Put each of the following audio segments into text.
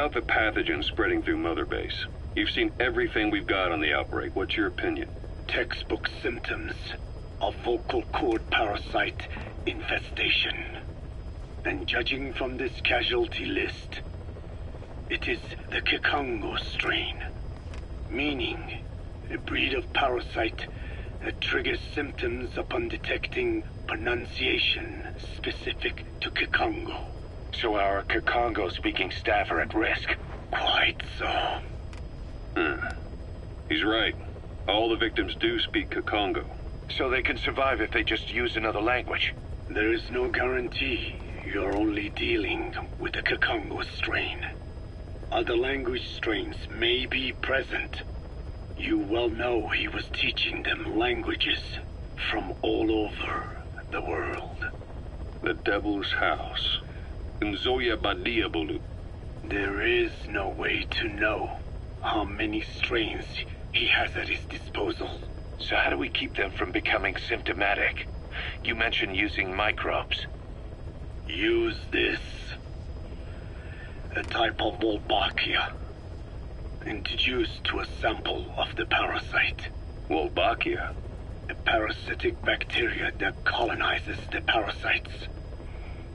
About the pathogen spreading through Mother Base. You've seen everything we've got on the outbreak. What's your opinion? Textbook symptoms of vocal cord parasite infestation. And judging from this casualty list, it is the Kikongo strain, meaning a breed of parasite that triggers symptoms upon detecting pronunciation specific to Kikongo. So our Kikongo-speaking staff are at risk? Quite so. He's right. All the victims do speak Kikongo. So they can survive if they just use another language? There is no guarantee. You're only dealing with the Kikongo strain. Other language strains may be present. You well know he was teaching them languages from all over the world. The Devil's House. Nzoya Badia Bulu. There is no way to know how many strains he has at his disposal. So how do we keep them from becoming symptomatic? You mentioned using microbes. Use this. A type of Wolbachia. Introduced to a sample of the parasite. Wolbachia? A parasitic bacteria that colonizes the parasites,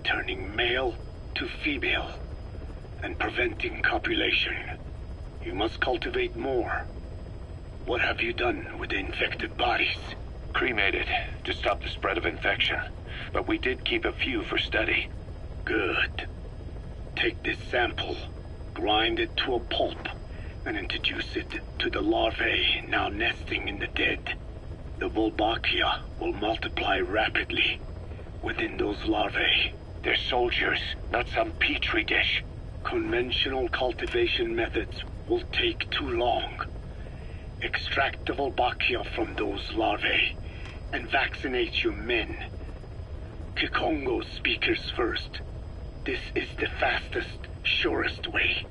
turning male to female and preventing copulation. You must cultivate more. What have you done with the infected bodies? Cremated to stop the spread of infection, but we did keep a few for study. Good. Take this sample, grind it to a pulp, and introduce it to the larvae now nesting in the dead. The Wolbachia will multiply rapidly within those larvae. They're soldiers, not some petri dish. Conventional cultivation methods will take too long. Extract the Wolbachia from those larvae and vaccinate your men. Kikongo speakers first. This is the fastest, surest way.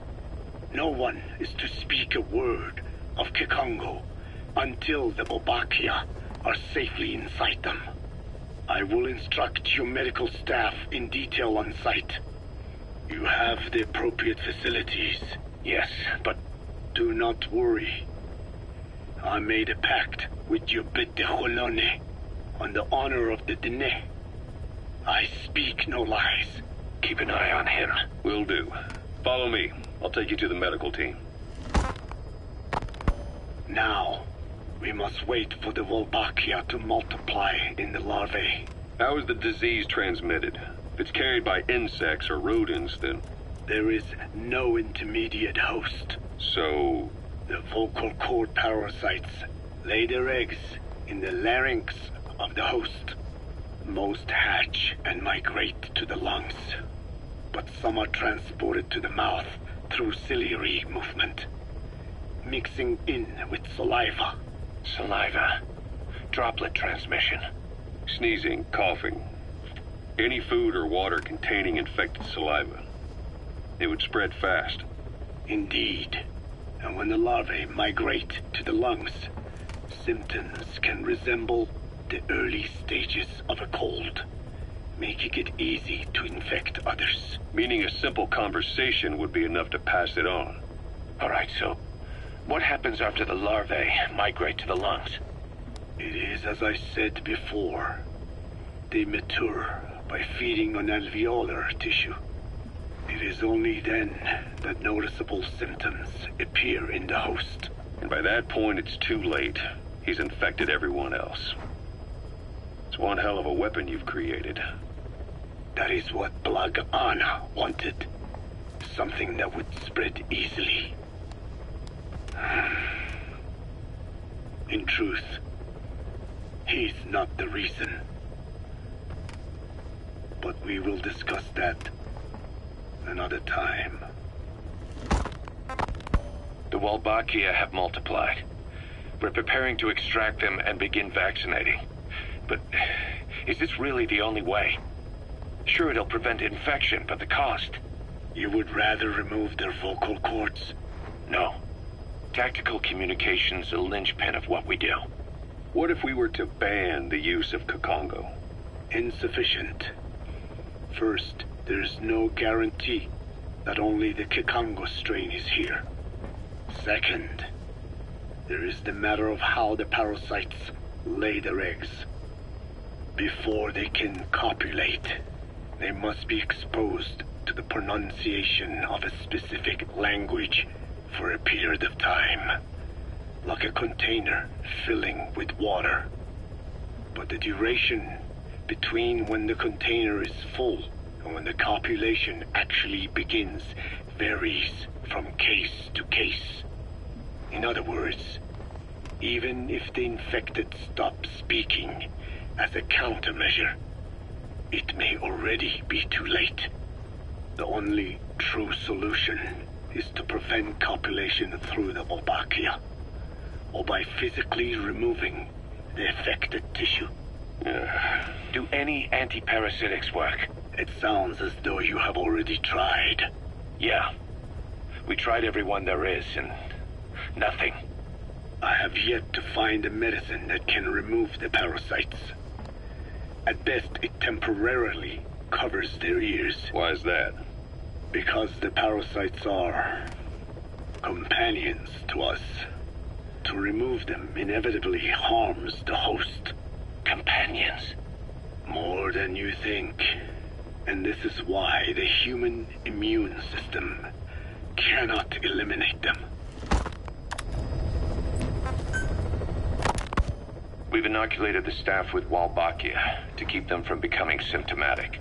No one is to speak a word of Kikongo until the Wolbachia are safely inside them. I will instruct your medical staff in detail on site. You have the appropriate facilities. Yes, but do not worry. I made a pact with your Bit de Holone on the honor of the Dene. I speak no lies. Keep an eye on him. Will do. Follow me. I'll take you to the medical team. Now, we must wait for the Wolbachia to multiply in the larvae. How is the disease transmitted? If it's carried by insects or rodents, then... There is no intermediate host. So... The vocal cord parasites lay their eggs in the larynx of the host. Most hatch and migrate to the lungs, but some are transported to the mouth through ciliary movement, mixing in with saliva. Saliva. Droplet transmission. Sneezing, coughing. Any food or water containing infected saliva. It would spread fast. Indeed. And when the larvae migrate to the lungs, symptoms can resemble the early stages of a cold, making it easy to infect others. Meaning a simple conversation would be enough to pass it on. All right, so what happens after the larvae migrate to the lungs? It is as I said before. They mature by feeding on alveolar tissue. It is only then that noticeable symptoms appear in the host. And by that point, it's too late. He's infected everyone else. It's one hell of a weapon you've created. That is what Blag Ana wanted. Something that would spread easily. In truth, he's not the reason. But we will discuss that another time. The Wolbachia have multiplied. We're preparing to extract them and begin vaccinating. But is this really the only way? Sure, it'll prevent infection, but the cost? You would rather remove their vocal cords? No. Tactical communication's a linchpin of what we do. What if we were to ban the use of that only the Kikongo strain is here. Second, there is the matter of how the parasites lay their eggs. Before they can copulate, they must be exposed to the pronunciation of a specific language for a period of time, like a container filling with water. But the duration between when the container is full and when the copulation actually begins varies from case to case. In other words, even if the infected stop speaking as a countermeasure, it may already be too late. The only true solution is to prevent copulation through the Wolbachia, or by physically removing the affected tissue. Do any antiparasitics work? It sounds as though you have already tried. Yeah. We tried every one there is, and nothing. I have yet to find a medicine that can remove the parasites. At best, it temporarily covers their ears. Why is that? Because the parasites are companions to us. To remove them inevitably harms the host. Companions? More than you think. And this is why the human immune system cannot eliminate them. We've inoculated the staff with Wolbachia to keep them from becoming symptomatic.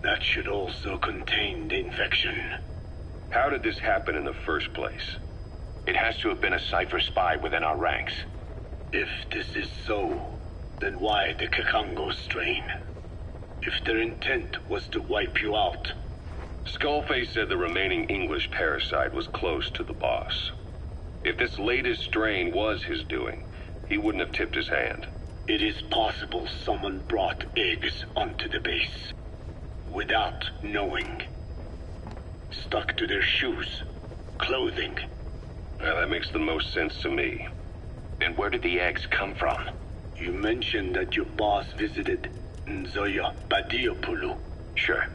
That should also contain the infection. How did this happen in the first place? It has to have been a Cypher spy within our ranks. If this is so, then why the Kikongo strain? If their intent was to wipe you out. Skullface said the remaining English parasite was close to the boss. If this latest strain was his doing, he wouldn't have tipped his hand. It is possible someone brought eggs onto the base without knowing. Stuck to their shoes, clothing. Well, that makes the most sense to me. And where did the eggs come from? You mentioned that your boss visited Nzoya Badiopulu. Sure,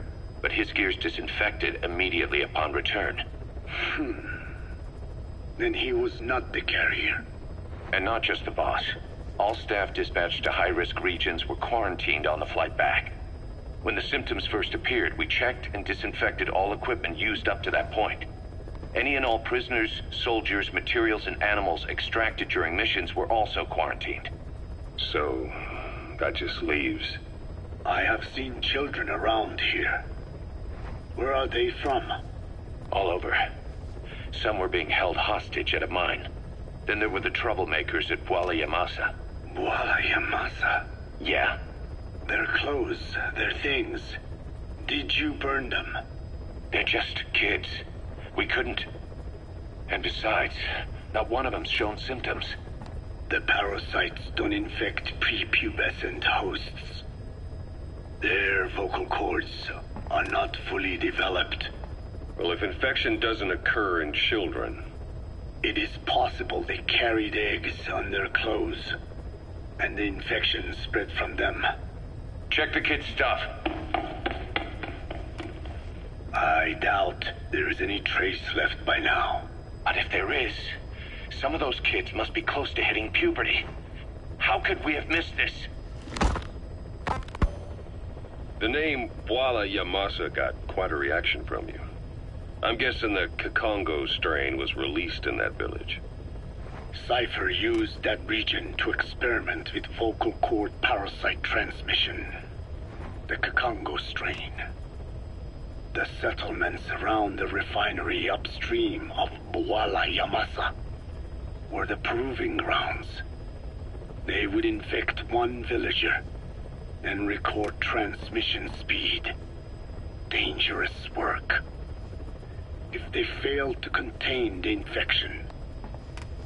but his gear's disinfected immediately upon return. Then he was not the carrier. And not just the boss. All staff dispatched to high-risk regions were quarantined on the flight back. When the symptoms first appeared, we checked and disinfected all equipment used up to that point. Any and all prisoners, soldiers, materials, and animals extracted during missions were also quarantined. So, that just leaves... I have seen children around here. Where are they from? All over. Some were being held hostage at a mine. Then there were the troublemakers at Bwala Yamasa. Bwala Yamasa? Yeah. Their clothes, their things. Did you burn them? They're just kids. We couldn't... And besides, not one of them's shown symptoms. The parasites don't infect prepubescent hosts. Their vocal cords are not fully developed. Well, if infection doesn't occur in children... It is possible they carried eggs on their clothes, and the infection spread from them. Check the kid's stuff. I doubt there is any trace left by now. But if there is, some of those kids must be close to hitting puberty. How could we have missed this? The name Bwala Yamasa got quite a reaction from you. I'm guessing the Kikongo strain was released in that village. Cypher used that region to experiment with vocal cord parasite transmission. The Kikongo strain. The settlements around the refinery upstream of Bwala Yamasa were the proving grounds. They would infect one villager and record transmission speed. Dangerous work. If they failed to contain the infection,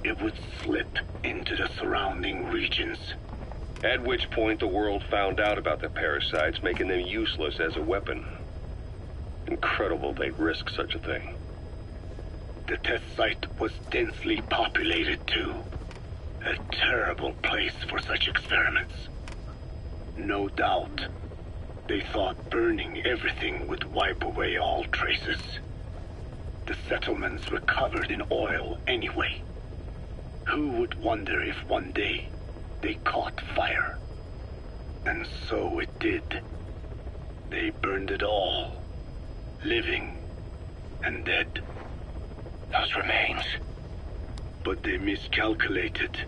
it would slip into the surrounding regions. At which point the world found out about the parasites, making them useless as a weapon. Incredible they'd risk such a thing. The test site was densely populated too. A terrible place for such experiments. No doubt, They thought burning everything would wipe away all traces. The settlements were covered in oil anyway. Who would wonder if one day they caught fire? And so it did. They burned it all, living and dead. Those remains. But they miscalculated.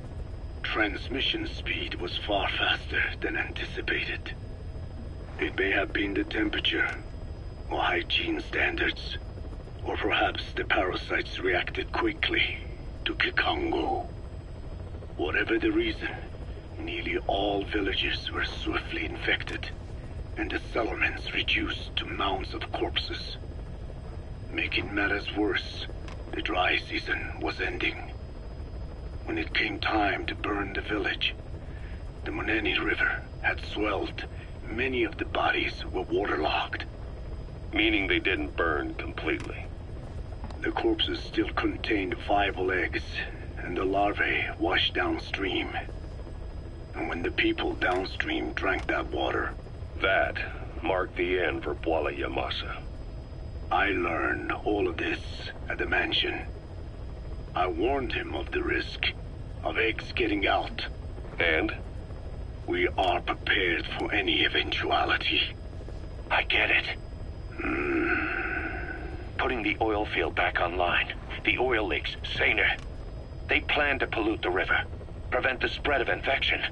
Transmission speed was far faster than anticipated. It may have been the temperature, or hygiene standards, or perhaps the parasites reacted quickly to Kikongo. Whatever the reason, nearly all villages were swiftly infected, and the settlements reduced to mounds of corpses. Making matters worse, the dry season was ending. When it came time to burn the village, the Moneni River had swelled. Many of the bodies were waterlogged. Meaning they didn't burn completely. The corpses still contained viable eggs, and the larvae washed downstream. And when the people downstream drank that water, that marked the end for Bwala Yamasa. I learned all of this at the mansion. I warned him of the risk of eggs getting out. And? We are prepared for any eventuality. I get it. Putting the oil field back online. The oil leaks, saner. They plan to pollute the river, prevent the spread of infection.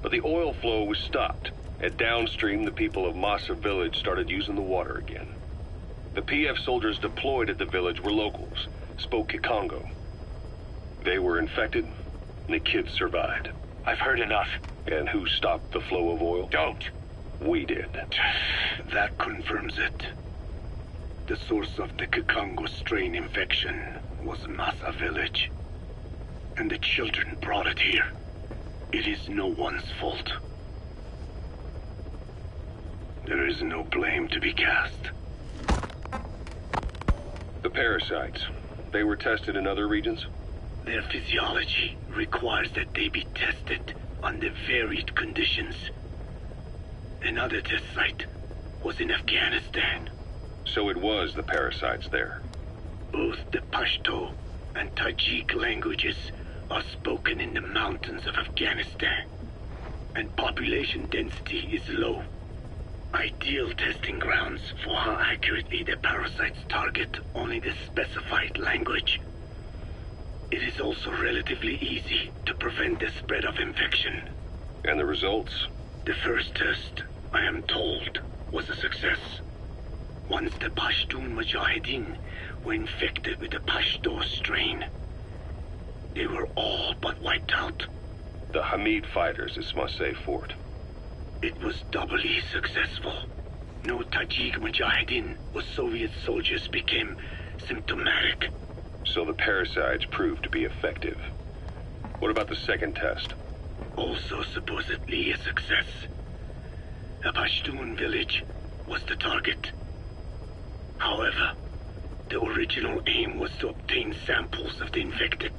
But the oil flow was stopped, and downstream the people of Masa Village started using the water again. The PF soldiers deployed at the village were locals, spoke Kikongo. They were infected, and the kids survived. I've heard enough. And who stopped the flow of oil? Don't. We did. That confirms it. The source of the Kikongo strain infection was Masa Village. And the children brought it here. It is no one's fault. There is no blame to be cast. The parasites, they were tested in other regions? Their physiology requires that they be tested under varied conditions. Another test site was in Afghanistan. So it was the parasites there. Both the Pashto and Tajik languages are spoken in the mountains of Afghanistan, and population density is low. Ideal testing grounds for how accurately the parasites target only the specified language. It is also relatively easy to prevent the spread of infection. And the results? The first test, I am told, was a success. Once the Pashtun Mujahideen were infected with the Pashto strain, they were all but wiped out. The Hamid fighters at Smasei Fort. It was doubly successful. No Tajik Mujahideen or Soviet soldiers became symptomatic. So the parasites proved to be effective. What about the second test? Also supposedly a success. A Pashtun village was the target. However, the original aim was to obtain samples of the infected.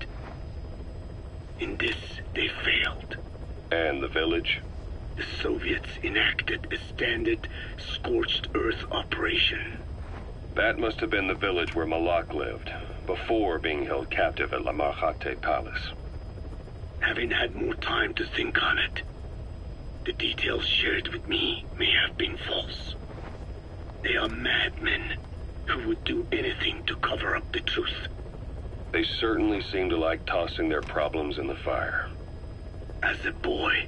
In this, they failed. And the village? The Soviets enacted a standard scorched earth operation. That must have been the village where Malak lived, before being held captive at La Marjate Palace. Having had more time to think on it, the details shared with me may have been false. They are madmen who would do anything to cover up the truth. They certainly seem to like tossing their problems in the fire. As a boy,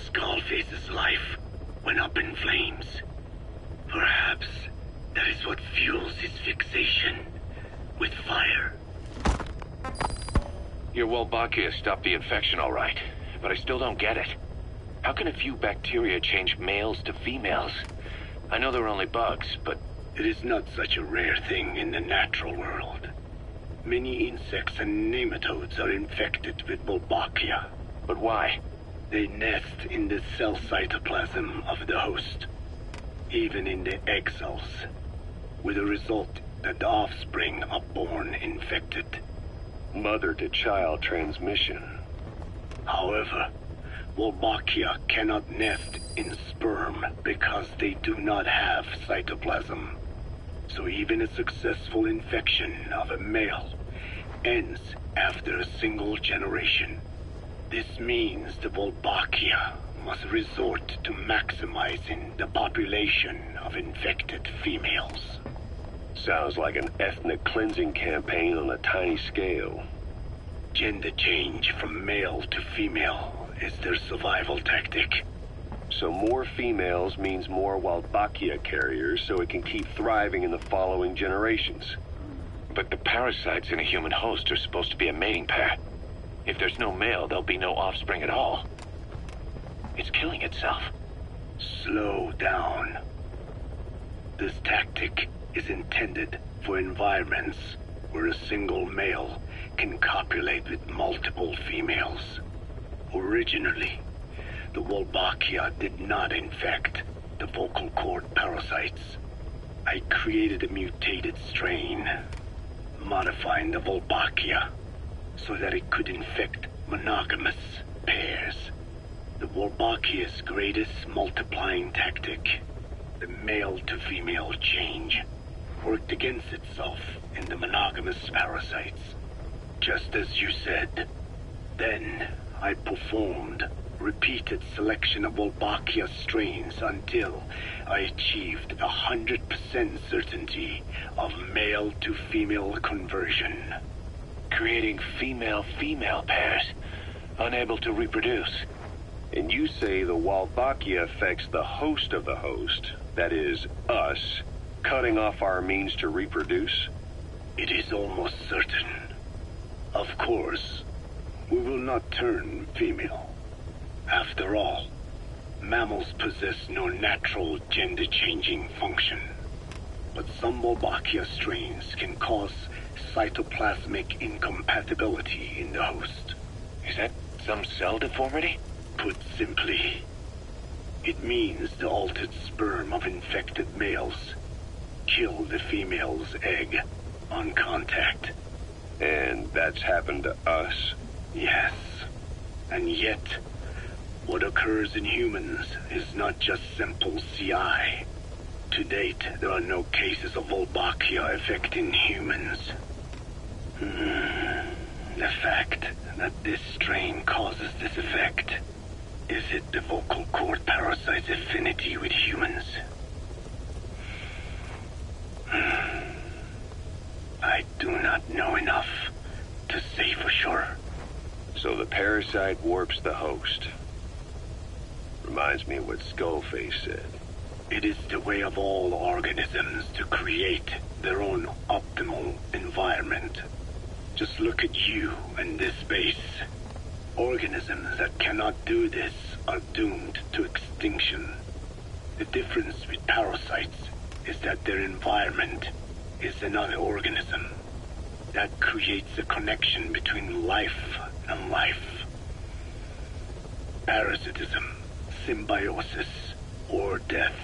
Skullface's life went up in flames. Perhaps that is what fuels his fixation with fire. Your Wolbachia stopped the infection all right, but I still don't get it. How can a few bacteria change males to females? I know they're only bugs, but... It is not such a rare thing in the natural world. Many insects and nematodes are infected with Wolbachia. But why? They nest in the cell cytoplasm of the host, even in the egg cells, with the result that the offspring are born infected. Mother-to-child transmission. However, Wolbachia cannot nest in sperm because they do not have cytoplasm. So even a successful infection of a male ends after a single generation. This means the Wolbachia must resort to maximizing the population of infected females. Sounds like an ethnic cleansing campaign on a tiny scale. Gender change from male to female is their survival tactic. So more females means more Wolbachia carriers, so it can keep thriving in the following generations. But the parasites in a human host are supposed to be a mating pair. If there's no male, there'll be no offspring at all. It's killing itself. Slow down. This tactic is intended for environments where a single male can copulate with multiple females. Originally, the Wolbachia did not infect the vocal cord parasites. I created a mutated strain, modifying the Wolbachia so that it could infect monogamous pairs. The Wolbachia's greatest multiplying tactic, the male-to-female change, worked against itself in the monogamous parasites. Just as you said. Then I performed repeated selection of Wolbachia strains until I achieved 100% certainty of male-to-female conversion. Creating female-female pairs, unable to reproduce. And you say the Wolbachia affects the host of the host, that is, us, cutting off our means to reproduce? It is almost certain. Of course, we will not turn female. After all, mammals possess no natural gender-changing function. But some Wolbachia strains can cause cytoplasmic incompatibility in the host. Is that some cell deformity? Put simply, it means the altered sperm of infected males kill the female's egg on contact. And that's happened to us? Yes. And yet, what occurs in humans is not just simple CI. To date, there are no cases of Wolbachia affecting humans. The fact that this strain causes this effect, is it the vocal cord parasite's affinity with humans? I do not know enough to say for sure. So the parasite warps the host. Reminds me of what Skullface said. It is the way of all organisms to create their own optimal environment. Just look at you and this base. Organisms that cannot do this are doomed to extinction. The difference with parasites is that their environment is another organism. That creates a connection between life and life. Parasitism, symbiosis, or death.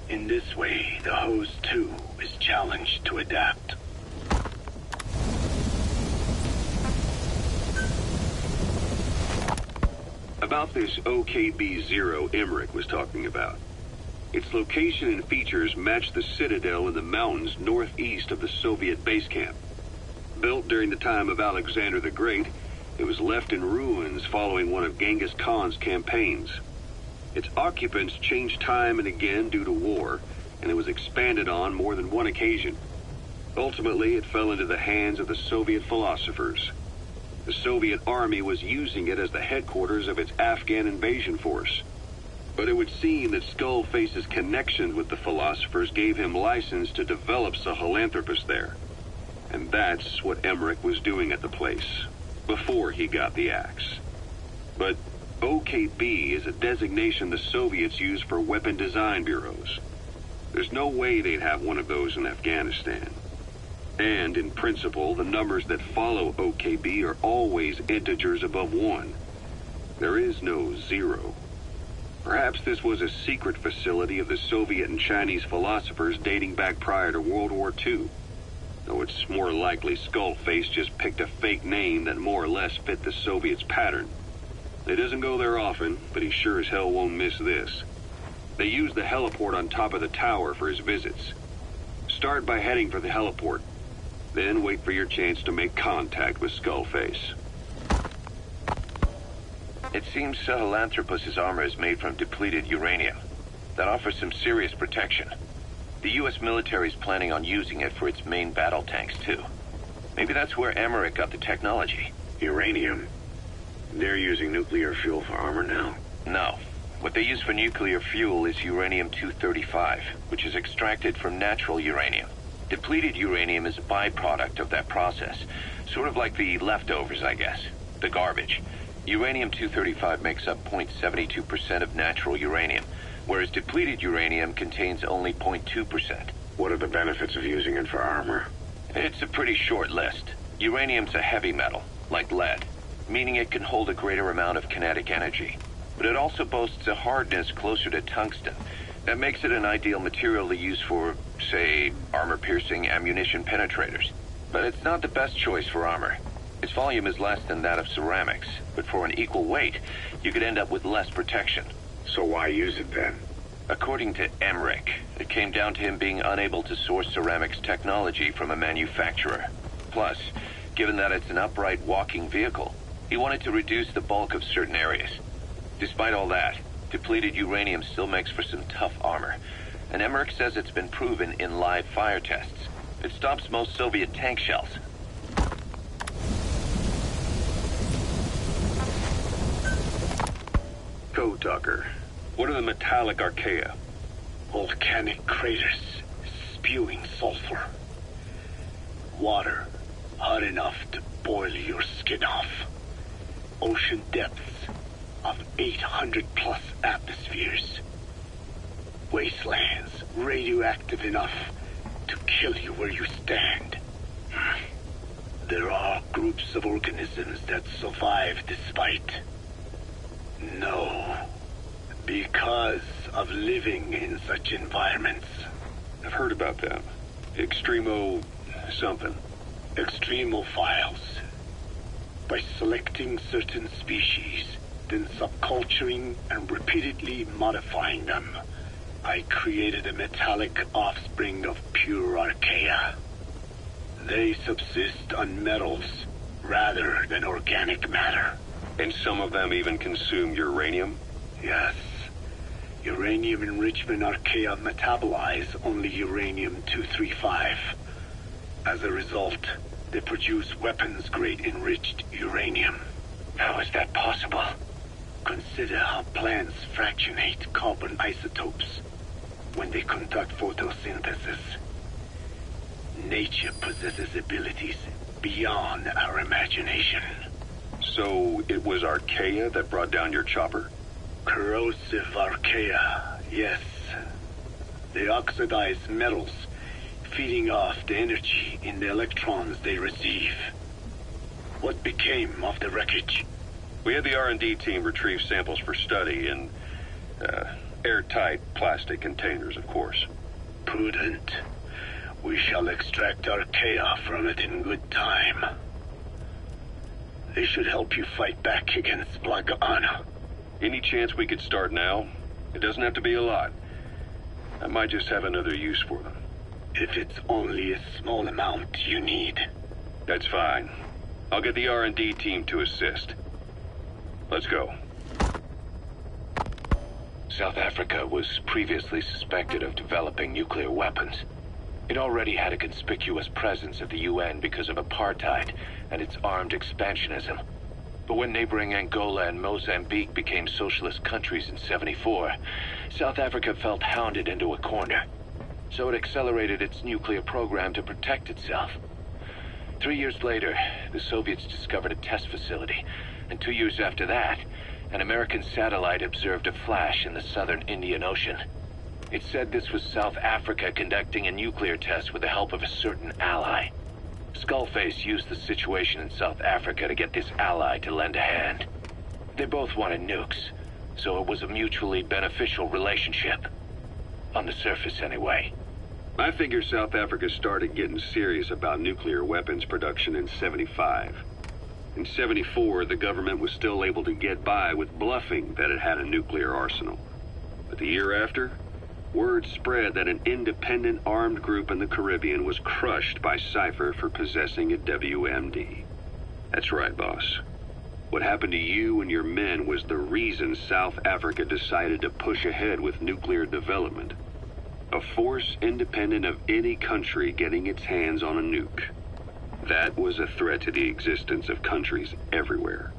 In this way, the host too is challenged to adapt. About this OKB-0 Emmerich was talking about. Its location and features match the citadel in the mountains northeast of the Soviet base camp. Built during the time of Alexander the Great, it was left in ruins following one of Genghis Khan's campaigns. Its occupants changed time and again due to war, and it was expanded on more than one occasion. Ultimately, it fell into the hands of the Soviet philosophers. The Soviet army was using it as the headquarters of its Afghan invasion force. But it would seem that Skullface's connections with the philosophers gave him license to develop Sahelanthropus there. And that's what Emmerich was doing at the place, before he got the axe. But OKB is a designation the Soviets use for weapon design bureaus. There's no way they'd have one of those in Afghanistan. And, in principle, the numbers that follow OKB are always integers above 1. There is no 0. Perhaps this was a secret facility of the Soviet and Chinese philosophers dating back prior to World War II. Though it's more likely Skullface just picked a fake name that more or less fit the Soviets' pattern. He doesn't go there often, but he sure as hell won't miss this. They use the heliport on top of the tower for his visits. Start by heading for the heliport. Then wait for your chance to make contact with Skullface. It seems Sahelanthropus' armor is made from depleted uranium. That offers some serious protection. The U.S. military is planning on using it for its main battle tanks, too. Maybe that's where Emmerich got the technology. Uranium? They're using nuclear fuel for armor now? No. What they use for nuclear fuel is uranium-235, which is extracted from natural uranium. Depleted uranium is a byproduct of that process. Sort of like the leftovers, I guess. The garbage. Uranium-235 makes up 0.72% of natural uranium, whereas depleted uranium contains only 0.2%. What are the benefits of using it for armor? It's a pretty short list. Uranium's a heavy metal, like lead, meaning it can hold a greater amount of kinetic energy. But it also boasts a hardness closer to tungsten. That makes it an ideal material to use for, say, armor-piercing ammunition penetrators. But it's not the best choice for armor. Its volume is less than that of ceramics, but for an equal weight, you could end up with less protection. So why use it then? According to Emmerich, it came down to him being unable to source ceramics technology from a manufacturer. Plus, given that it's an upright walking vehicle, he wanted to reduce the bulk of certain areas. Despite all that, depleted uranium still makes for some tough armor, and Emmerich says it's been proven in live fire tests. It stops most Soviet tank shells. Go, Tucker. What are the metallic archaea? Volcanic craters spewing sulfur. Water hot enough to boil your skin off. Ocean depths of 800 plus atmospheres. Wastelands radioactive enough to kill you where you stand. There are groups of organisms that survive despite. No. Because of living in such environments. I've heard about that. Extremo... something. Extremophiles. By selecting certain species, then subculturing and repeatedly modifying them, I created a metallic offspring of pure archaea. They subsist on metals rather than organic matter. And some of them even consume uranium? Yes. Uranium enrichment archaea metabolize only uranium-235. As a result, they produce weapons-grade enriched uranium. How is that possible? Consider how plants fractionate carbon isotopes when they conduct photosynthesis. Nature possesses abilities beyond our imagination. So it was archaea that brought down your chopper? Corrosive archaea, yes. They oxidize metals, feeding off the energy in the electrons they receive. What became of the wreckage? We had the R&D team retrieve samples for study in airtight plastic containers, of course. Prudent. We shall extract archaea from it in good time. They should help you fight back against Blaga Ana. Any chance we could start now? It doesn't have to be a lot. I might just have another use for them. If it's only a small amount you need. That's fine. I'll get the R&D team to assist. Let's go. South Africa was previously suspected of developing nuclear weapons. It already had a conspicuous presence at the UN because of apartheid and its armed expansionism. But when neighboring Angola and Mozambique became socialist countries in '74, South Africa felt hounded into a corner. So it accelerated its nuclear program to protect itself. 3 years later, the Soviets discovered a test facility, and 2 years after that, an American satellite observed a flash in the southern Indian Ocean. It said this was South Africa conducting a nuclear test with the help of a certain ally. Skullface used the situation in South Africa to get this ally to lend a hand. They both wanted nukes, so it was a mutually beneficial relationship. On the surface, anyway. I figure South Africa started getting serious about nuclear weapons production in '75. In '74, the government was still able to get by with bluffing that it had a nuclear arsenal. But the year after, word spread that an independent armed group in the Caribbean was crushed by Cypher for possessing a WMD. That's right, boss. What happened to you and your men was the reason South Africa decided to push ahead with nuclear development. A force independent of any country getting its hands on a nuke. That was a threat to the existence of countries everywhere.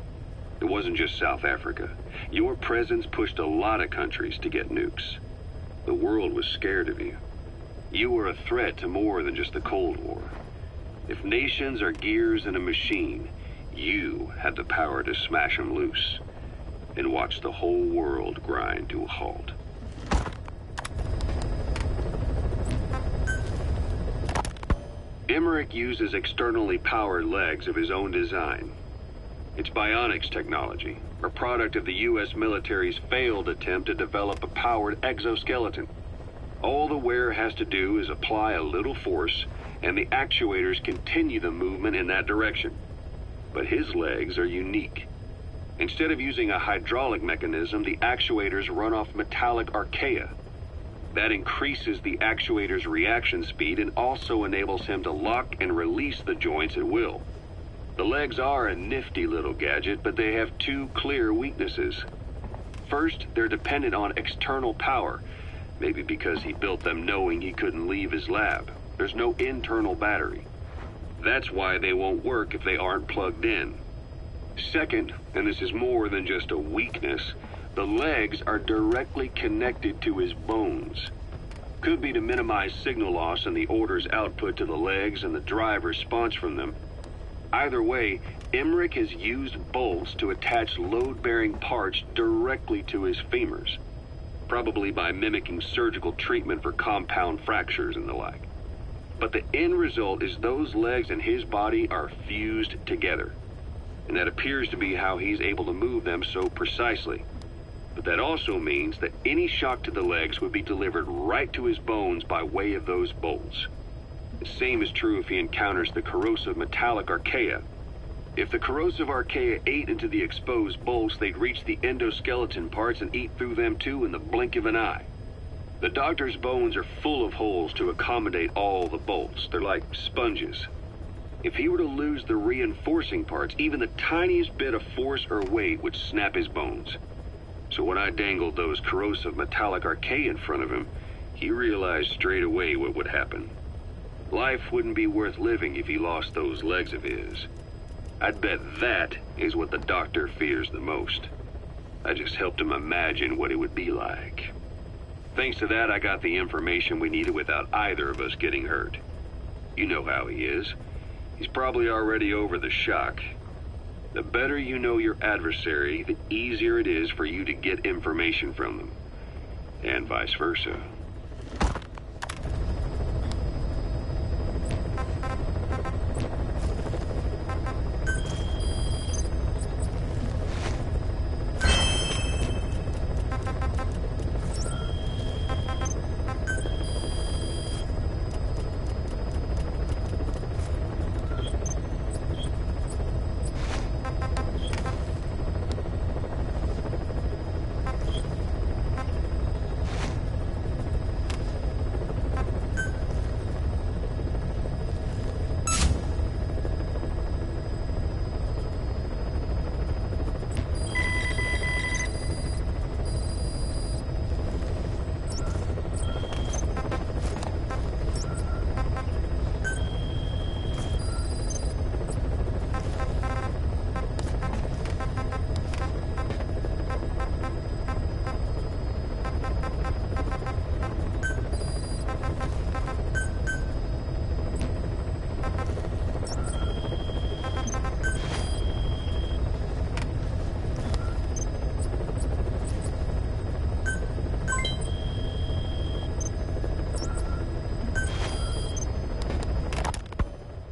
It wasn't just South Africa. Your presence pushed a lot of countries to get nukes. The world was scared of you. You were a threat to more than just the Cold War. If nations are gears in a machine, you had the power to smash them loose and watch the whole world grind to a halt. Emmerich uses externally powered legs of his own design. It's bionics technology, a product of the U.S. military's failed attempt to develop a powered exoskeleton. All the wearer has to do is apply a little force, and the actuators continue the movement in that direction. But his legs are unique. Instead of using a hydraulic mechanism, the actuators run off metallic archaea. That increases the actuator's reaction speed and also enables him to lock and release the joints at will. The legs are a nifty little gadget, but they have two clear weaknesses. First, they're dependent on external power, maybe because he built them knowing he couldn't leave his lab. There's no internal battery. That's why they won't work if they aren't plugged in. Second, and this is more than just a weakness, the legs are directly connected to his bones. Could be to minimize signal loss and the order's output to the legs and the drive response from them. Either way, Emmerich has used bolts to attach load-bearing parts directly to his femurs, probably by mimicking surgical treatment for compound fractures and the like. But the end result is those legs and his body are fused together. And that appears to be how he's able to move them so precisely. But that also means that any shock to the legs would be delivered right to his bones by way of those bolts. The same is true if he encounters the corrosive metallic archaea. If the corrosive archaea ate into the exposed bolts, they'd reach the endoskeleton parts and eat through them too in the blink of an eye. The doctor's bones are full of holes to accommodate all the bolts. They're like sponges. If he were to lose the reinforcing parts, even the tiniest bit of force or weight would snap his bones. So when I dangled those corrosive metallic archaea in front of him, he realized straight away what would happen. Life wouldn't be worth living if he lost those legs of his. I'd bet that is what the doctor fears the most. I just helped him imagine what it would be like. Thanks to that, I got the information we needed without either of us getting hurt. You know how he is. He's probably already over the shock. The better you know your adversary, the easier it is for you to get information from them. And vice versa.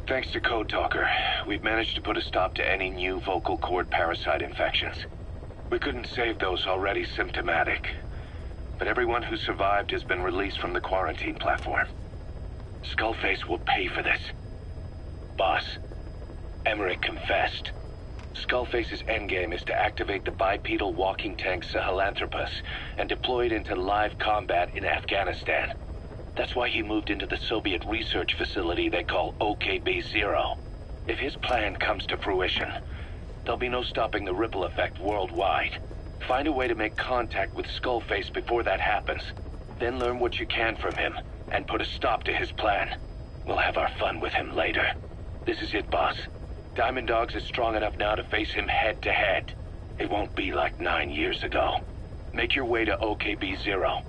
Thanks to Code Talker, we've managed to put a stop to any new vocal cord parasite infections. We couldn't save those already symptomatic, but everyone who survived has been released from the quarantine platform. Skullface will pay for this. Boss, Emmerich confessed. Skullface's endgame is to activate the bipedal walking tank Sahelanthropus and deploy it into live combat in Afghanistan. That's why he moved into the Soviet research facility they call OKB-0. If his plan comes to fruition, there'll be no stopping the ripple effect worldwide. Find a way to make contact with Skullface before that happens. Then learn what you can from him, and put a stop to his plan. We'll have our fun with him later. This is it, boss. Diamond Dogs is strong enough now to face him head-to-head. It won't be like 9 years ago. Make your way to OKB-0.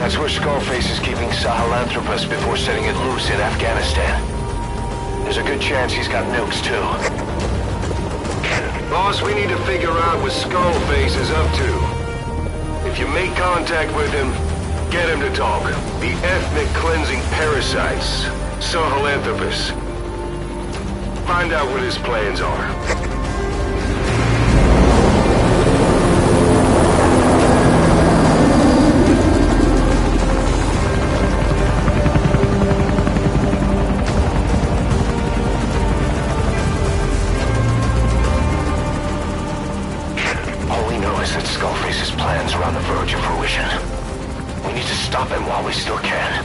That's where Skullface is keeping Sahelanthropus before setting it loose in Afghanistan. There's a good chance he's got nukes, too. Boss, we need to figure out what Skullface is up to. If you make contact with him, get him to talk. The ethnic cleansing parasites, Sahelanthropus. Find out what his plans are. Skullface's plans are on the verge of fruition. We need to stop him while we still can.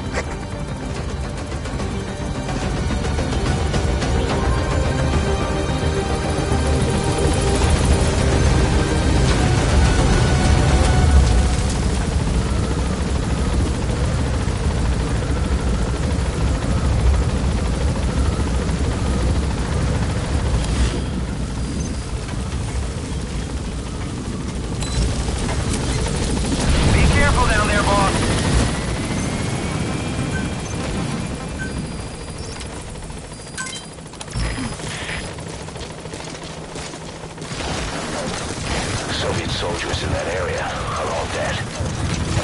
Soldiers in that area are all dead.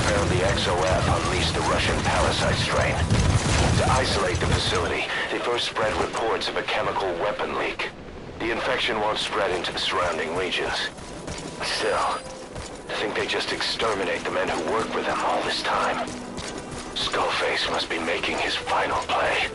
Apparently XOF unleashed the Russian parasite strain. To isolate the facility, they first spread reports of a chemical weapon leak. The infection won't spread into the surrounding regions. Still, to think they just exterminate the men who worked with them all this time. Skullface must be making his final play.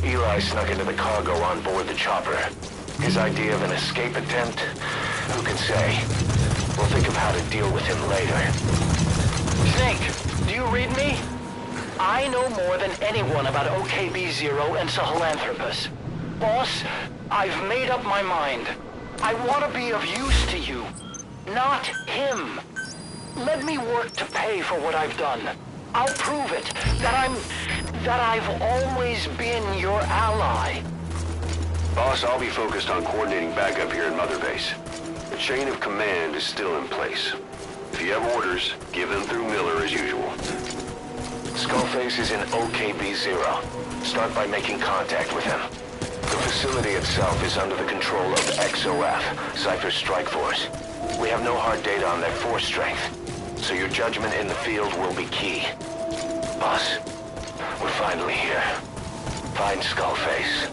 Eli snuck into the cargo on board the chopper. His idea of an escape attempt? Who can say? We'll think of how to deal with him later. Snake, do you read me? I know more than anyone about OKB-0 and Sahelanthropus. Boss, I've made up my mind. I want to be of use to you, not him. Let me work to pay for what I've done. I'll prove it, that I've always been your ally. Boss, I'll be focused on coordinating backup here in Mother Base. The chain of command is still in place. If you have orders, give them through Miller as usual. Skullface is in OKB-0. Start by making contact with him. The facility itself is under the control of XOF, Cypher's strike force. We have no hard data on their force strength, so your judgment in the field will be key. Boss, we're finally here. Find Skullface,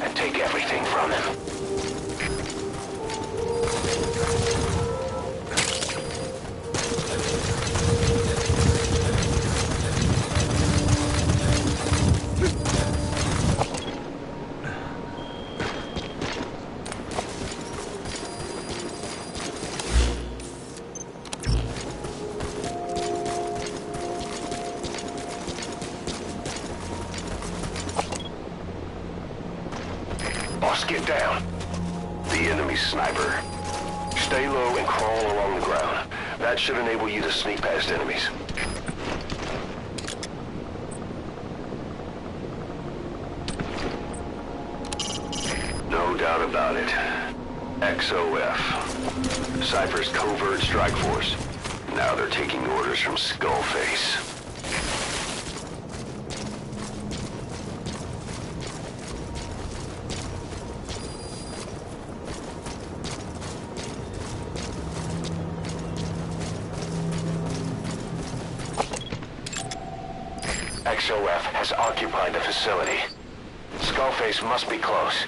and take everything from him. Boss, get down. The enemy's sniper. Stay low and crawl along the ground. That should enable you to sneak past enemies. No doubt about it. XOF. Cypher's covert strike force. Now they're taking orders from Skullface. XOF has occupied the facility. Skullface must be close.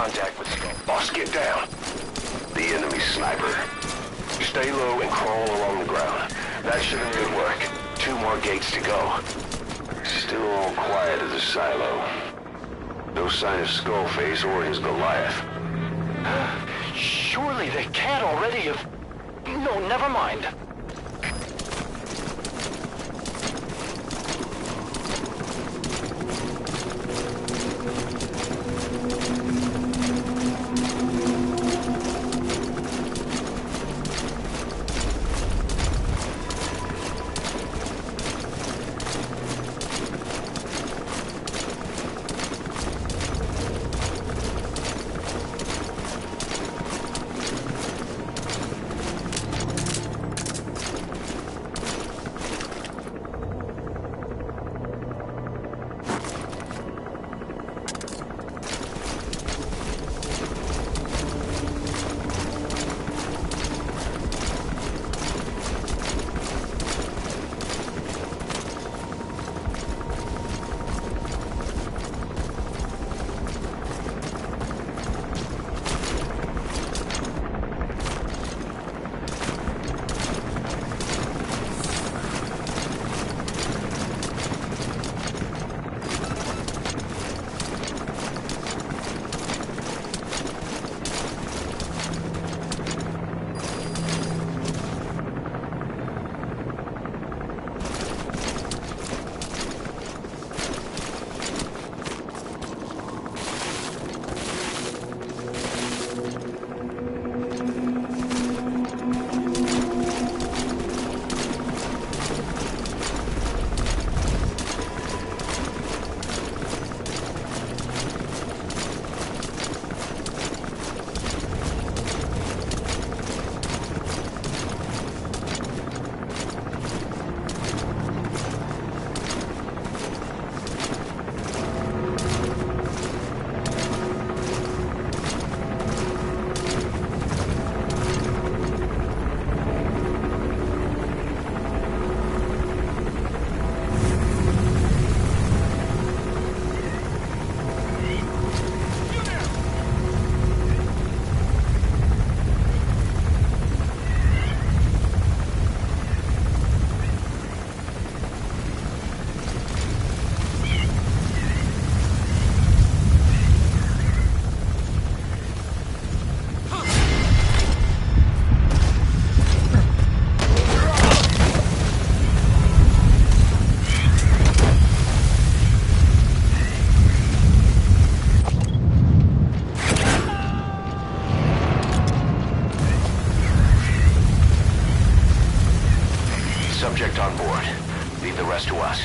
contact with Skull. Boss, get down. The enemy sniper. Stay low and crawl along the ground. That should be good work. 2 more gates to go. Still all quiet at the silo. No sign of Skullface or his Goliath. Surely they can't already have... No, never mind. Subject on board. Leave the rest to us.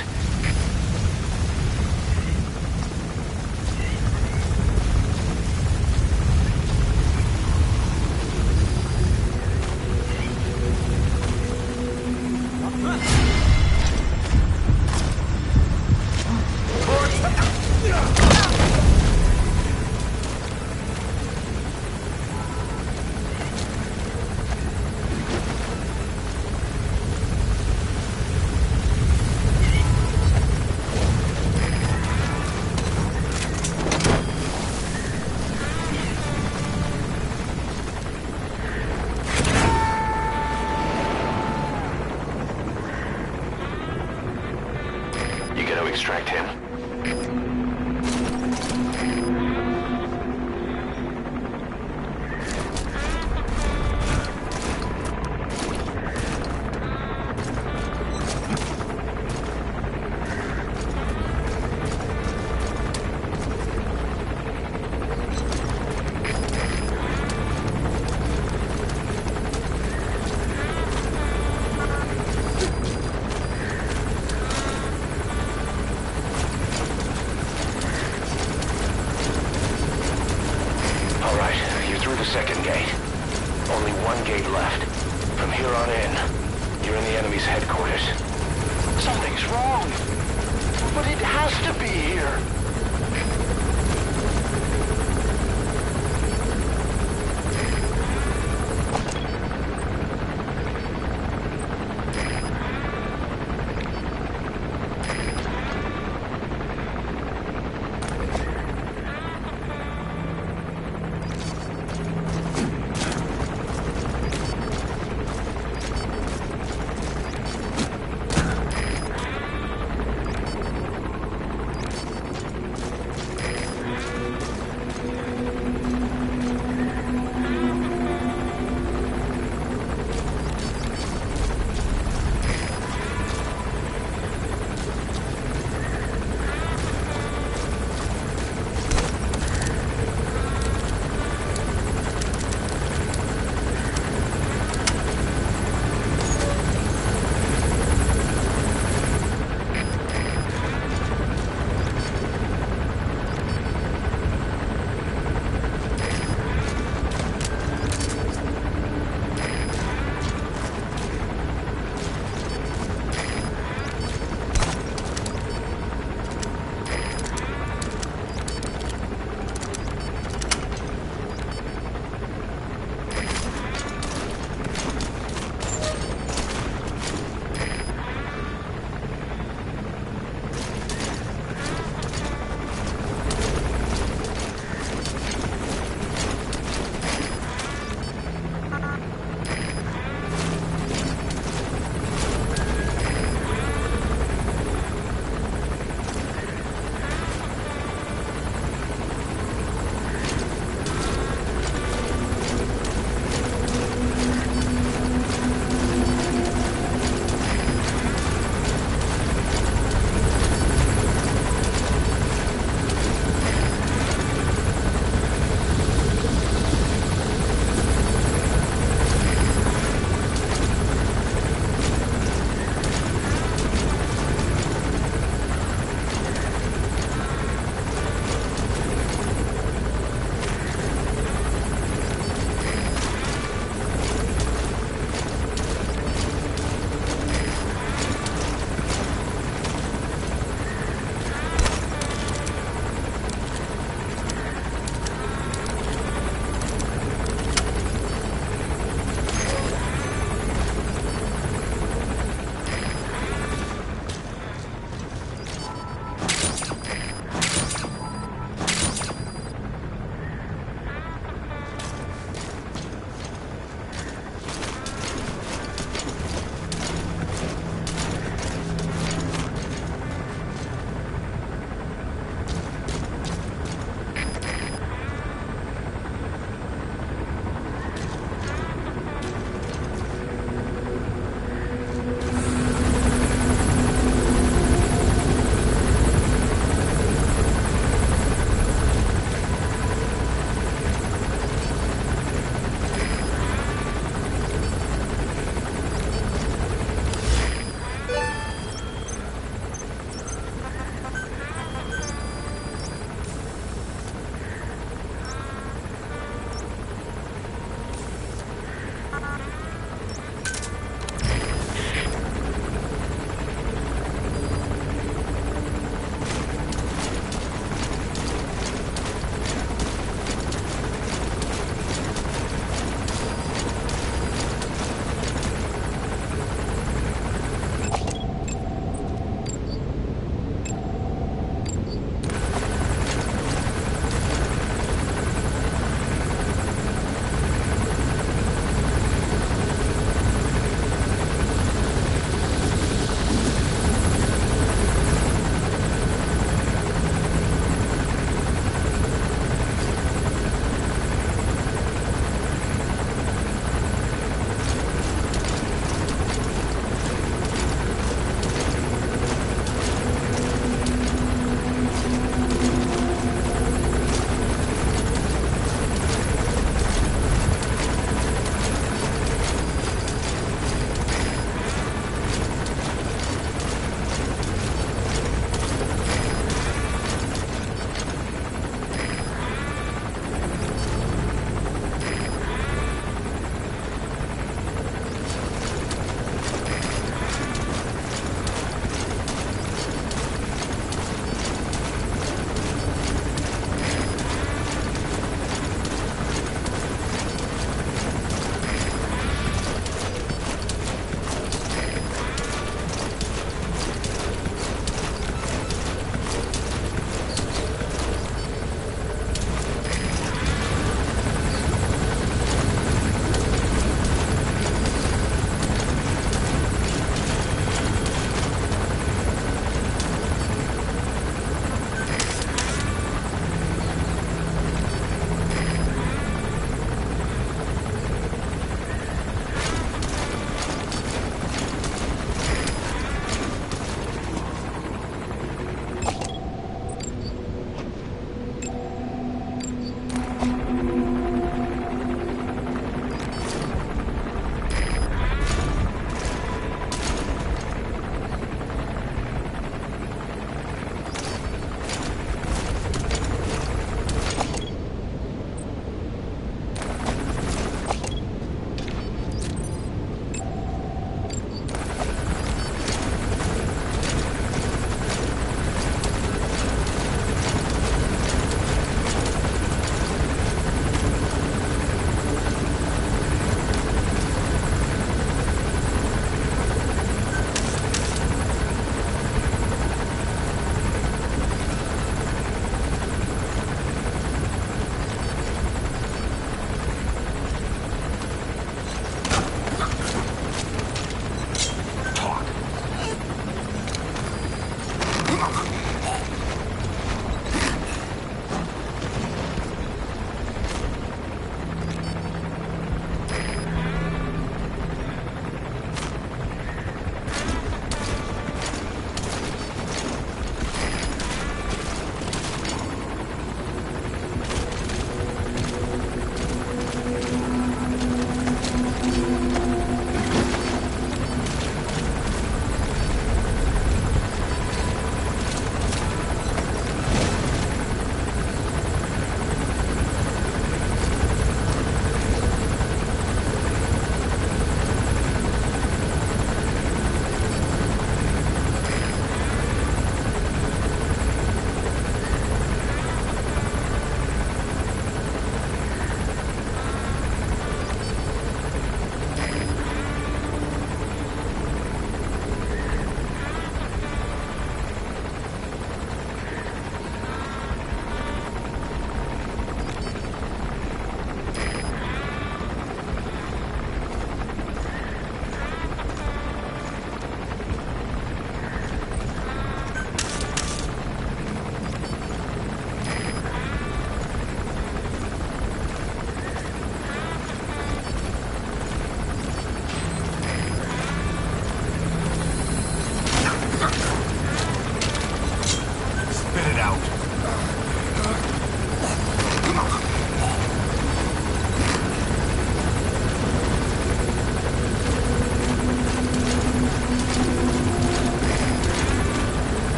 Extract him. Second gate. Only one gate left. From here on in, you're in the enemy's headquarters. Something's wrong. But it has to be here.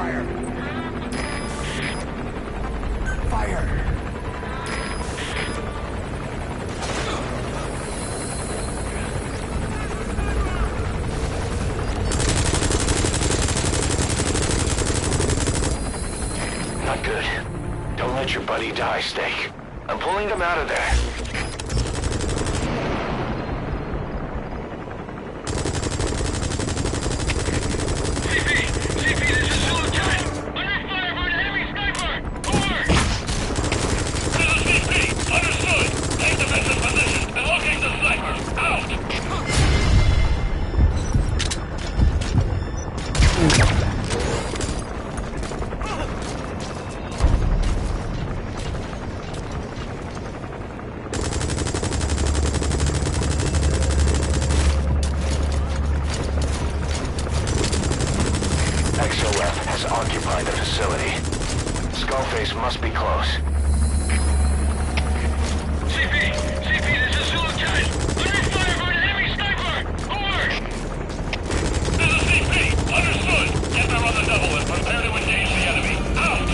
Fire! Fire! Not good. Don't let your buddy die, Snake. I'm pulling him out of there. XOF has occupied the facility. Skullface must be close. CP, this is Zulu 10. Under fire from an enemy sniper! Over! This is CP, understood. Get them on the double and prepare to engage the enemy. Out!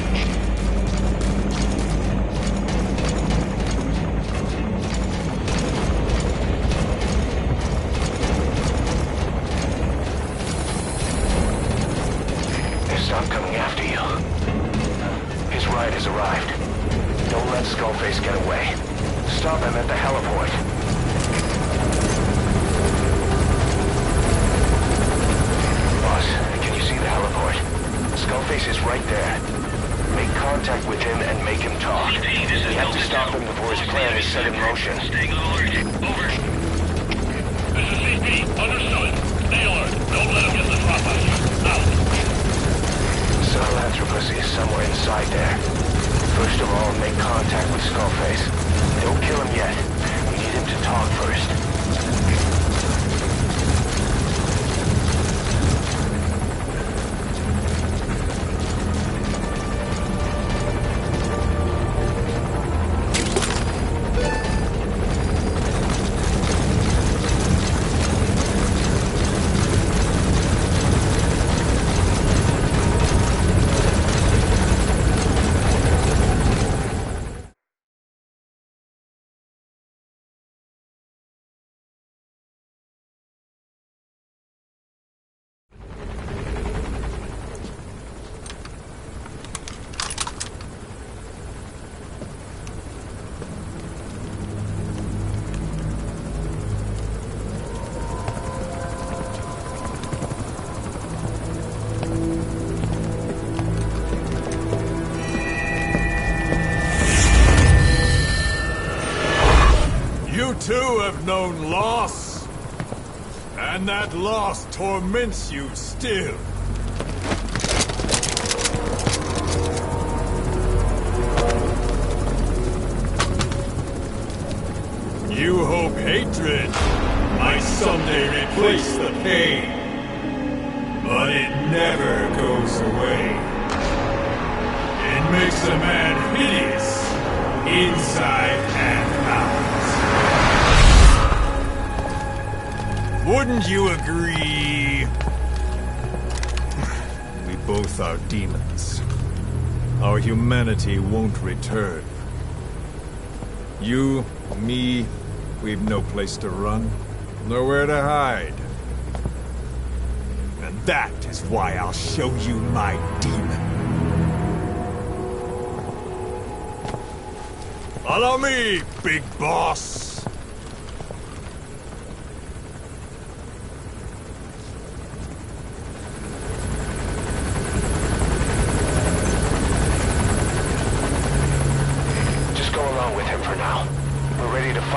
Stop coming after you. His ride has arrived. Don't let Skullface get away. Stop him at the heliport. Boss, can you see the heliport? Skullface is right there. Make contact with him and make him talk. We have to stop him before his plan is set in motion. Staying alert. Over. This is CP, understood. Stay alert. Don't let him get the drop on you. Out. Sahelanthropus is somewhere inside there. First of all, make contact with Skullface. Don't kill him yet. We need him to talk first. You too have known loss, and that loss torments you still. You hope hatred might someday replace the pain, but it never goes away. It makes a man hideous, inside and out. Wouldn't you agree? We both are demons. Our humanity won't return. You, me, we've no place to run, nowhere to hide. And that is why I'll show you my demon. Follow me, big boss!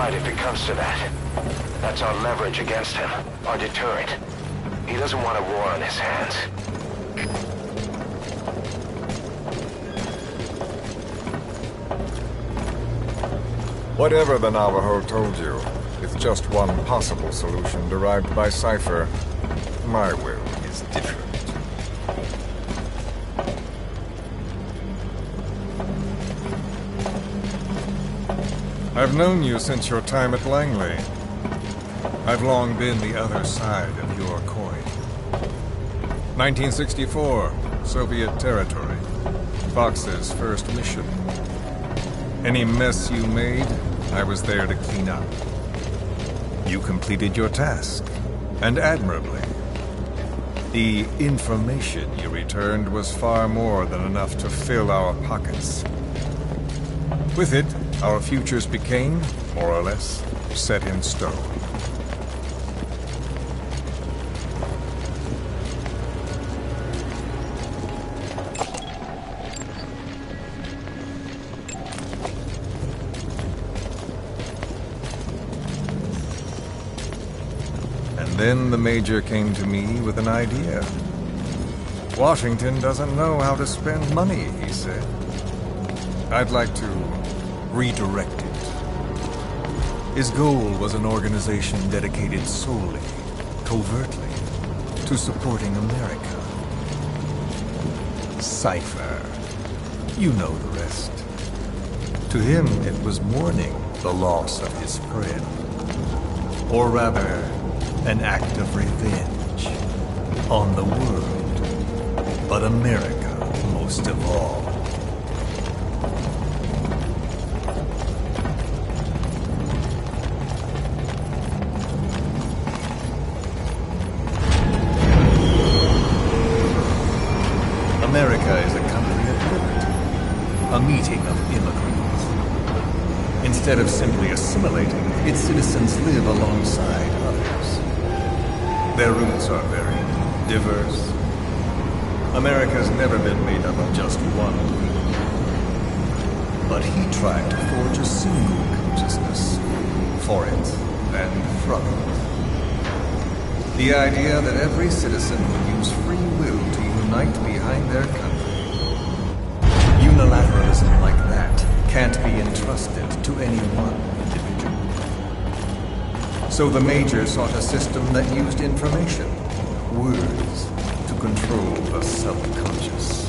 If it comes to that. That's our leverage against him, our deterrent. He doesn't want a war on his hands. Whatever the Navajo told you, it's just one possible solution derived by Cypher. My will is different. I've known you since your time at Langley. I've long been the other side of your coin. 1964, Soviet territory. Fox's first mission. Any mess you made, I was there to clean up. You completed your task, and admirably. The information you returned was far more than enough to fill our pockets. With it, our futures became, more or less, set in stone. Then the Major came to me with an idea. Washington doesn't know how to spend money, he said. I'd like to redirect it. His goal was an organization dedicated solely, covertly, to supporting America. Cypher. You know the rest. To him, it was mourning the loss of his friend. Or rather, an act of revenge on the world, but America most of all. America is a country of liberty, a meeting of immigrants. Instead of simply assimilating, its citizens live alongside others. Their roots are very diverse. America's never been made up of just one group. But he tried to forge a single consciousness for it and from it. The idea that every citizen would use free will to unite behind their country. Unilateralism like that can't be entrusted to any one individual. So the Major sought a system that used information, words, to control the subconscious.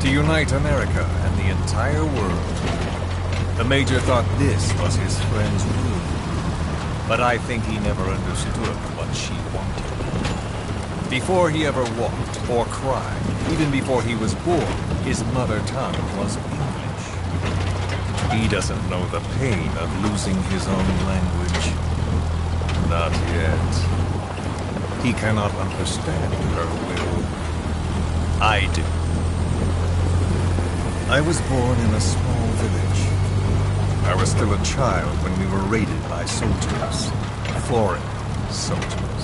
To unite America and the entire world. The Major thought this was his friend's will. But I think he never understood what she wanted. Before he ever walked or cried, even before he was born, his mother tongue was English. He doesn't know the pain of losing his own language. Not yet. He cannot understand her will. I do. I was born in a small village. I was still a child when we were raided by soldiers. Foreign soldiers.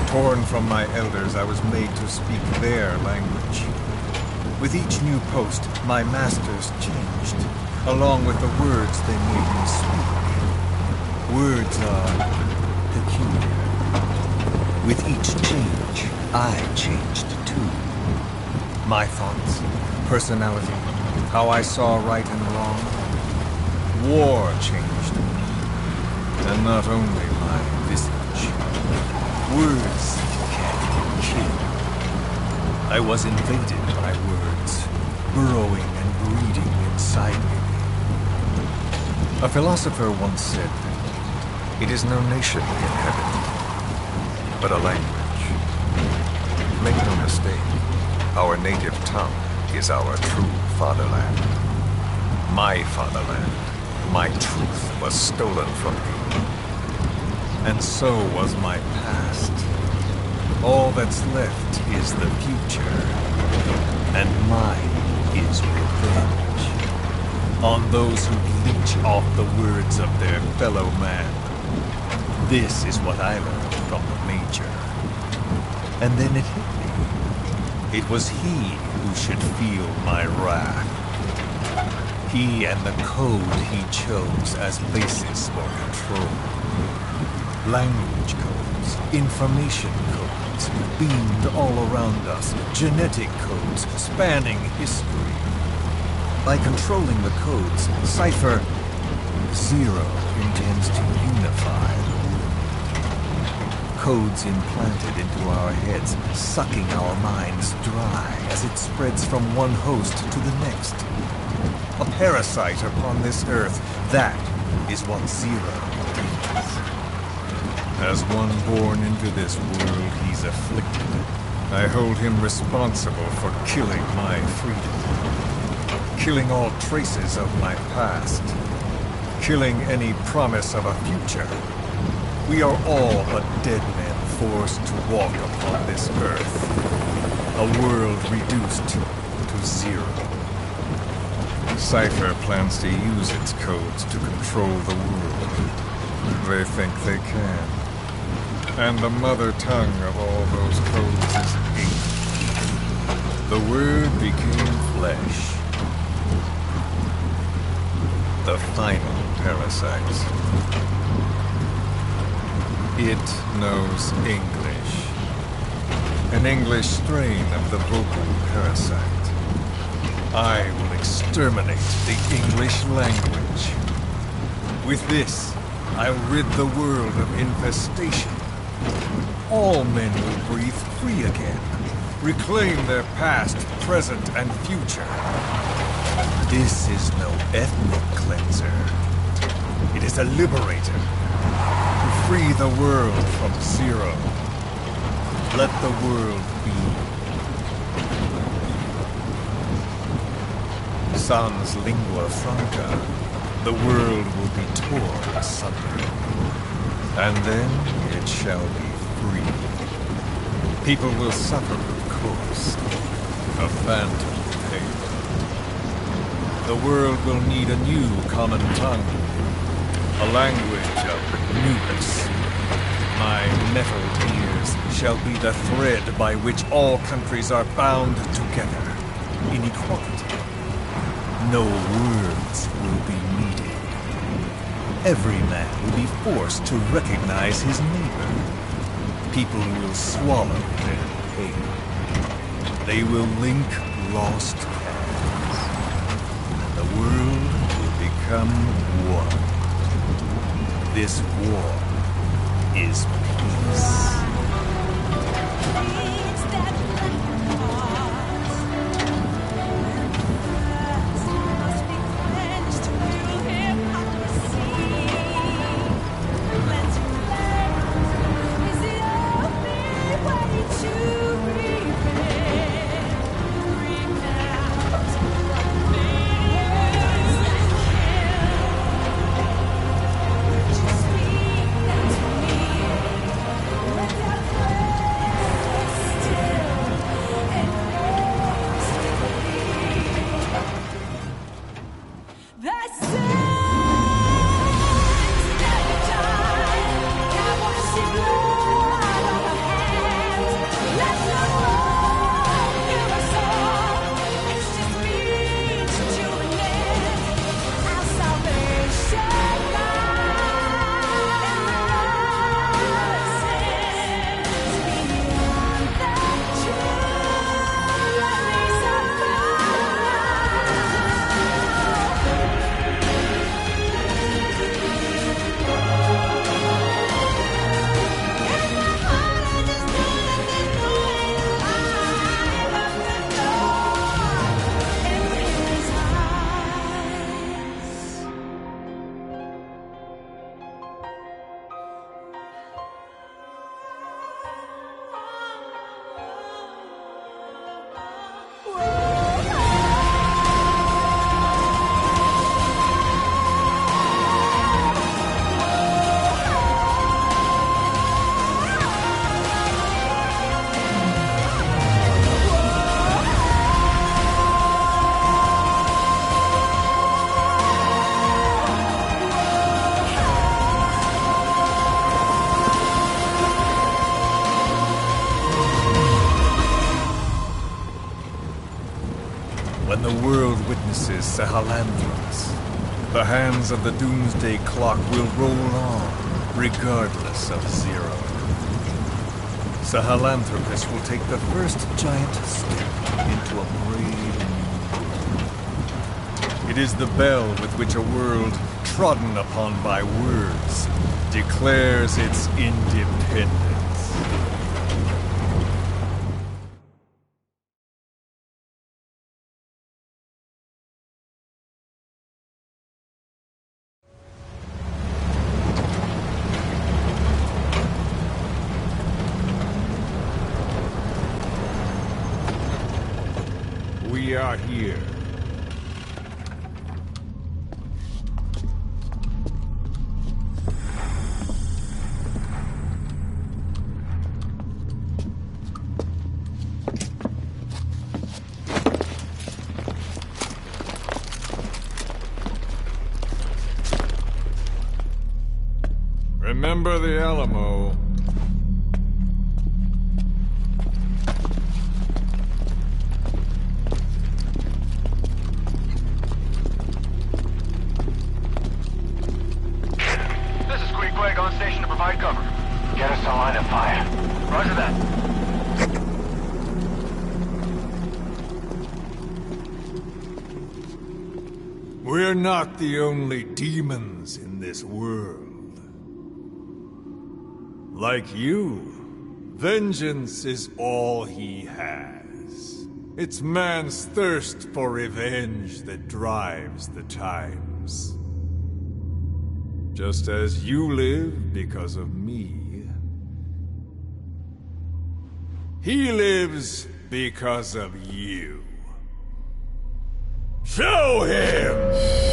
Torn from my elders, I was made to speak their language. With each new post, my masters changed, along with the words they made me speak. Words are peculiar. With each change, I changed too. My thoughts, personality, how I saw right and wrong. War changed me. And not only my visage. Words can kill. I was invaded by words, burrowing and breeding inside me. A philosopher once said, "It is no nation in heaven, but a language." Make no mistake, our native tongue is our true fatherland. My fatherland, my truth was stolen from me. And so was my past. All that's left is the future. And mine is revenge. On those who leech off the words of their fellow man. This is what I learned from the Major. And then it hit me. It was he who should feel my wrath. He and the code he chose as basis for control. Language codes, information codes, beamed all around us, genetic codes spanning history. By controlling the codes, Cypher Zero intends to unify the world. Codes implanted into our heads, sucking our minds dry as it spreads from one host to the next. A parasite upon this earth, that is what Zero is. As one born into this world he's afflicted, I hold him responsible for killing my freedom. Killing all traces of my past. Killing any promise of a future. We are all but dead men forced to walk upon this earth. A world reduced to zero. Cypher plans to use its codes to control the world. They think they can. And the mother tongue of all those codes is hate. The Word became flesh. The final parasite. It knows English. An English strain of the vocal parasite. I will exterminate the English language. With this, I'll rid the world of infestation. All men will breathe free again, reclaim their past, present, and future. This is no ethnic cleanser. It is a liberator. To free the world from Zero. Let the world be. Sans lingua franca, the world will be torn asunder. And then it shall be free. People will suffer, of course. A phantom pain. The world will need a new common tongue. A language of newness. My metal ears shall be the thread by which all countries are bound together. In equality. No words will be needed. Every man will be forced to recognize his neighbor. People will swallow their pain. They will link lost paths. And the world will become one. This war is peace. the world witnesses Sahelanthropus, the hands of the Doomsday Clock will roll on, regardless of Zero. Sahelanthropus will take the first giant step into a brave new world. It is the bell with which a world trodden upon by words declares its independence. We are here. Remember the Alamo. On station to provide cover. Get us a line of fire. Roger that. We're not the only demons in this world. Like you, vengeance is all he has. It's man's thirst for revenge that drives the times. Just as you live because of me, he lives because of you. Show him!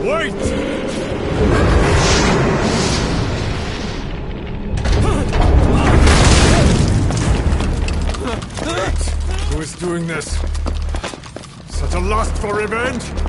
Wait! Who is doing this? Such a lust for revenge?